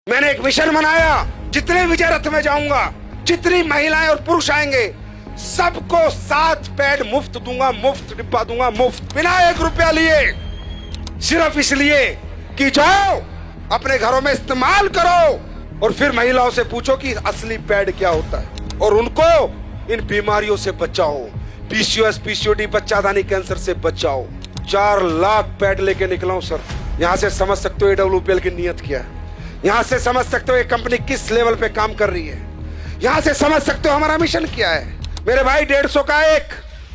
मैंने एक मिशन बनाया, जितने विजय रथ में जाऊंगा, जितनी महिलाएं और पुरुष आएंगे, सबको 7 पैड मुफ्त दूंगा, मुफ्त डिब्बा दूंगा, मुफ्त, बिना 1 रुपया लिए। सिर्फ इसलिए कि जाओ अपने घरों में इस्तेमाल करो और फिर महिलाओं से पूछो कि असली पैड क्या होता है और उनको इन बीमारियों से बचाओ। पीसीओएस, पीसीओडी, बच्चादानी कैंसर से बचाओ। 4 लाख पैड लेके निकला हूं सर। यहां से समझ सकते हो AWPL की नीयत क्या है। यहां से समझ सकते हो ये कंपनी किस लेवल पे काम कर रही है। यहां से समझ सकते हो हमारा मिशन क्या है। मेरे भाई 150 का एक,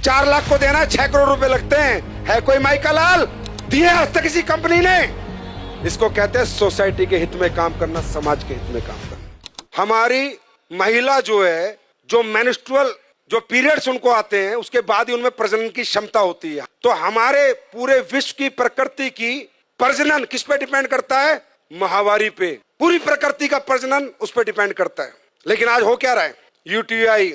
4 लाख को देना 6 करोड़ रुपए लगते हैं। है कोई माई का लाल दिए आज तक किसी कंपनी ने? इसको कहते हैं सोसाइटी के हित में काम करना, समाज के हित में काम करना। हमारी महिला जो है, जो मेंस्ट्रुअल जो पीरियड्स उनको आते हैं, उसके बाद ही उनमें प्रजनन की क्षमता होती है। तो हमारे पूरे विश्व की प्रकृति की प्रजनन किस पे डिपेंड करता है? माहवारी पे। पूरी प्रकृति का प्रजनन उस पर डिपेंड करता है। लेकिन आज हो क्या रहा है? यूटीआई,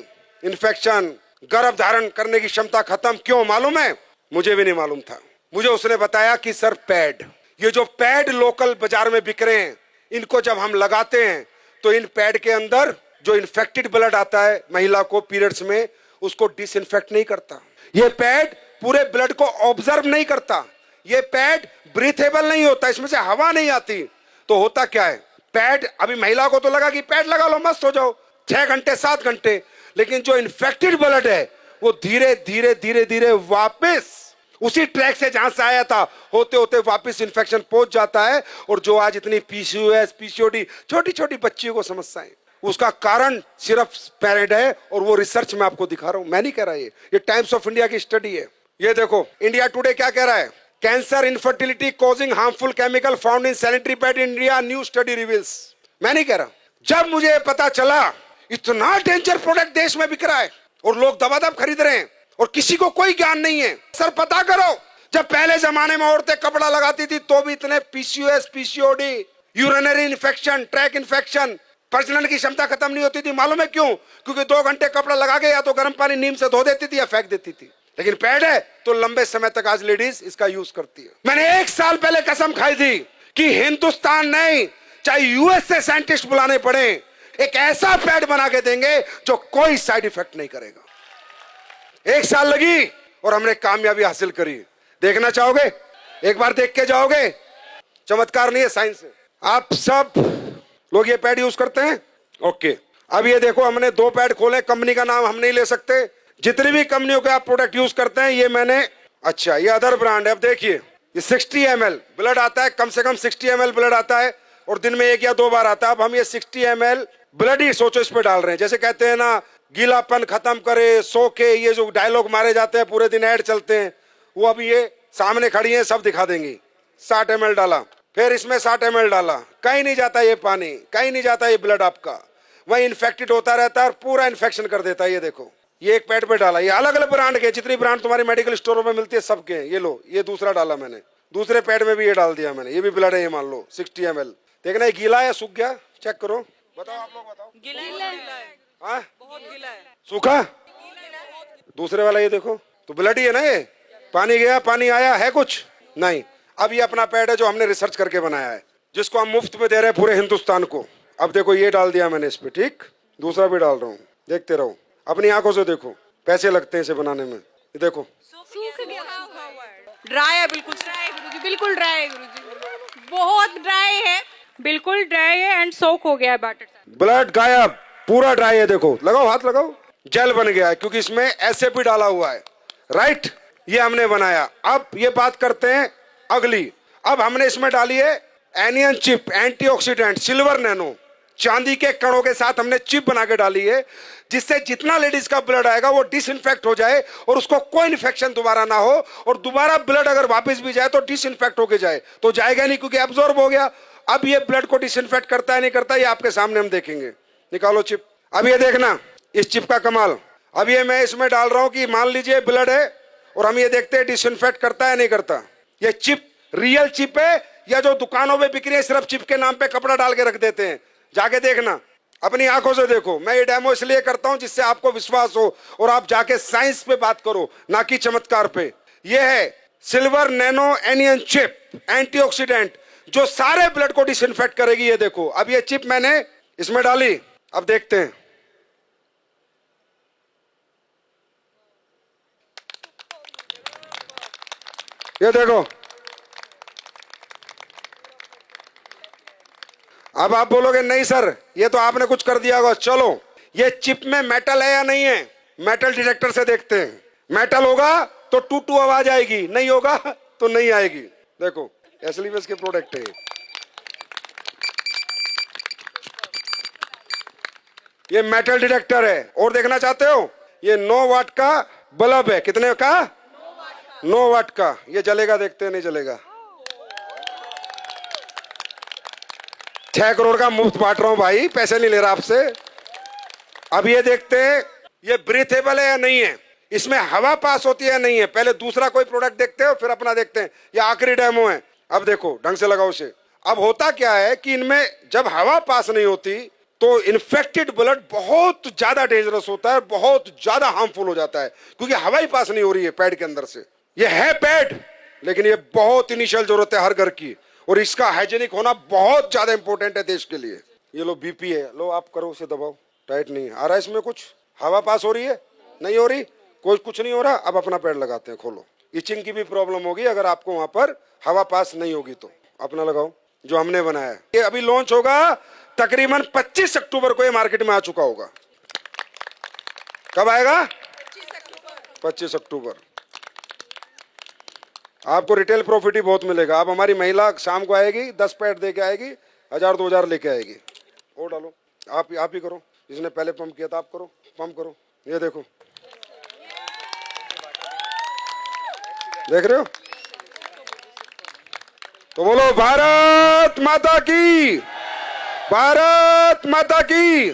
इन्फेक्शन, गर्भ धारण करने की क्षमता खत्म। क्यों मालूम है? मुझे भी नहीं मालूम था। मुझे उसने बताया कि सर पैड, ये जो पैड लोकल बाजार में बिक रहे हैं, इनको जब हम लगाते हैं तो इन पैड के अंदर जो इन्फेक्टेड ब्लड आता है महिला को पीरियड्स में, उसको डिसइंफेक्ट नहीं करता। ये पैड पूरे ब्लड को ऑब्जर्व नहीं करता। ये पैड ब्रीथेबल नहीं होता, इसमें से हवा नहीं आती। तो होता क्या है? पैड, अभी महिला को तो लगा कि पैड लगा लो मस्त हो जाओ, 6 घंटे 7 घंटे, लेकिन जो इन्फेक्टेड ब्लड है वो धीरे धीरे धीरे धीरे वापस उसी ट्रैक से जहां से आया था होते होते वापस इन्फेक्शन पहुंच जाता है। और जो आज इतनी पीसीओएस, पीसीओडी, छोटी छोटी बच्चियों को समस्याएं, उसका कारण सिर्फ पैड है। और वो रिसर्च में आपको दिखा रहा हूं, मैं नहीं कह रहा, ये टाइम्स ऑफ इंडिया की स्टडी है। ये देखो इंडिया टुडे क्या कह रहा है? Cancer, infertility causing harmful chemical found in sanitary pad in India, new study reveals. मैं नहीं कह रहा। जब मुझे पता चला इतना डेंजर प्रोडक्ट देश में बिक रहा है और लोग दबादब खरीद रहे हैं और किसी को कोई ज्ञान नहीं है, सर पता करो, जब पहले जमाने में औरतें कपड़ा लगाती थी तो भी इतने PCOS, PCOD, urinary infection, track infection, प्रजनन की क्षमता खत्म नहीं होती थी। मालूम है क्यों? क्योंकि 2 घंटे कपड़ा लगा के या तो गर्म पानी नीम से धो देती थी या फेंक देती थी। लेकिन पैड है तो लंबे समय तक आज लेडीज इसका यूज करती है। मैंने 1 साल पहले कसम खाई थी कि हिंदुस्तान नहीं, चाहे यूएस से साइंटिस्ट बुलाने पड़े, एक ऐसा पैड बना के देंगे जो कोई साइड इफेक्ट नहीं करेगा। 1 साल लगी और हमने कामयाबी हासिल करी। देखना चाहोगे? एक बार देख के जाओगे? चमत्कार नहीं है, साइंस है। आप सब लोग ये पैड यूज करते हैं? ओके, अब ये देखो हमने 2 पैड खोले। कंपनी का नाम हम नहीं ले सकते। जितनी भी कंपनियों के आप प्रोडक्ट यूज करते हैं, ये मैंने, अच्छा ये अदर ब्रांड है। अब देखिए ये 60 ml ब्लड आता है, कम से कम 60 ml ब्लड आता है और दिन में 1 या 2 बार आता है। अब हम ये 60 ml ब्लड ही सोचो इस पे डाल रहे हैं। जैसे कहते हैं ना, गीलापन खत्म करे, सो के, ये जो डायलॉग मारे जाते हैं, पूरे दिन ऐड चलते हैं, वो अभी ये सामने खड़ी है, सब दिखा देंगी। 60 ml डाला, फिर इसमें 60 ml डाला, कहीं नहीं जाता ये पानी, कहीं नहीं जाता ये ब्लड आपका, वही इन्फेक्टेड होता रहता है और पूरा इन्फेक्शन कर देता है। ये देखो ये एक पैड पे डाला, ये अलग अलग ब्रांड के, जितनी ब्रांड तुम्हारी मेडिकल स्टोरों में मिलती है सबके। ये लो, ये दूसरा डाला मैंने, दूसरे पैड में भी ये डाल दिया मैंने। ये भी ब्लड है, ये मान लो 60 ml। देखना ये गीला है सूख गया, चेक करो, बताओ आप लोग बताओ। गीला है, हाँ बहुत गीला है। सूखा? दूसरे वाला ये देखो तो ब्लड ही है ना। ये पानी गया, पानी आया है कुछ नहीं। अब ये अपना पैड है जो हमने रिसर्च करके बनाया है, जिसको हम मुफ्त में दे रहे हैं पूरे हिंदुस्तान को। अब देखो ये डाल दिया मैंने इस पे, ठीक, दूसरा भी डाल रहा हूँ, देखते रहो, अपनी आंखों से देखो। पैसे लगते हैं इसे बनाने में। ये देखो ड्राई है, बिल्कुल ड्राई है गुरुजी, बिल्कुल ड्राई है गुरुजी, बहुत ड्राई है, बिल्कुल ड्राई है एंड सोक हो गया है बैटर से। ब्लड गायब, पूरा ड्राई है। देखो, लगाओ हाथ लगाओ, जेल बन गया है क्योंकि इसमें एसएपी डाला हुआ है, राइट। ये हमने बनाया। अब ये बात करते हैं अगली। अब हमने इसमें डाली है anion chip, antioxidant, silver nano, चांदी के कणों के साथ हमने चिप बना के डाली है, जिससे जितना लेडीज का ब्लड आएगा वो डिसइंफेक्ट हो जाए और उसको कोई इन्फेक्शन दोबारा ना हो। और दोबारा ब्लड अगर वापस भी जाए तो डिसइंफेक्ट होके जाए, तो जाएगा नहीं क्योंकि एब्जॉर्ब हो गया। अब ये ब्लड को डिसइंफेक्ट करता है नहीं करता, ये आपके सामने हम देखेंगे। निकालो चिप। अब ये देखना इस चिप का कमाल। अब ये मैं इसमें डाल रहा हूं कि मान लीजिए ब्लड है और हम ये देखते हैं डिसइंफेक्ट करता है नहीं करता। ये चिप रियल चिप है या जो दुकानों में बिक रही है सिर्फ चिप के नाम पे कपड़ा डाल के रख देते हैं? जाके देखना, अपनी आंखों से देखो। मैं ये डेमो इसलिए करता हूं जिससे आपको विश्वास हो और आप जाके साइंस पे बात करो, ना कि चमत्कार पे। ये है silver nano anion chip, antioxidant, जो सारे ब्लड को डिसइंफेक्ट करेगी। ये देखो, अब ये चिप मैंने इसमें डाली, अब देखते हैं। ये देखो, अब आप बोलोगे नहीं सर ये तो आपने कुछ कर दिया होगा। चलो, ये चिप में मेटल है या नहीं है, मेटल डिटेक्टर से देखते हैं। मेटल होगा तो टू टू आवाज आएगी, नहीं होगा तो नहीं आएगी। देखो, एसलीवेस के प्रोडक्ट है। ये मेटल डिटेक्टर है। और देखना चाहते हो, ये 9 वाट का बल्ब है। कितने का? 9 वाट का। ये जलेगा, देखते हैं नहीं जलेगा। 6 करोड़ का मुफ्त बांट रहा हूं भाई, पैसे नहीं ले रहा आपसे। अब ये देखते हैं ये ब्रीथेबल है या नहीं है, इसमें हवा पास होती है या नहीं है। पहले दूसरा कोई प्रोडक्ट देखते हो, फिर अपना देखते हैं। ये आखिरी डेमो है। अब देखो, ढंग से लगाओ इसे। अब होता क्या है कि इनमें जब हवा पास नहीं होती तो इन्फेक्टेड ब्लड बहुत ज्यादा डेंजरस होता है, बहुत ज्यादा हार्मफुल हो जाता है, क्योंकि हवा ही पास नहीं हो रही है पैड के अंदर से। ये है पैड, लेकिन ये बहुत इनिशियल जरूरत है हर घर की, और इसका हाइजीनिक होना बहुत ज्यादा इंपॉर्टेंट है देश के लिए। ये लो बीपी है, लो आप करो, उसे दबाओ। टाइट नहीं आ रहा, इसमें कुछ हवा पास हो रही है, नहीं हो रही, कोई कुछ नहीं हो रहा। अब अपना पैड लगाते हैं, खोलो। इचिंग की भी प्रॉब्लम होगी अगर आपको वहां पर हवा पास नहीं होगी तो। अपना लगाओ जो हमने बनाया है। ये अभी लॉन्च होगा तकरीबन 25 अक्टूबर को, ये मार्केट में आ चुका होगा। कब आएगा? 25 अक्टूबर। आपको रिटेल प्रॉफिट ही बहुत मिलेगा। अब हमारी महिला शाम को आएगी, 10 पैड दे के आएगी, 1000-2000 लेके आएगी। और डालो, आप ही करो, जिसने पहले पंप किया था आप करो, पंप करो। ये देखो, देख रहे हो? तो बोलो भारत माता की, भारत माता की।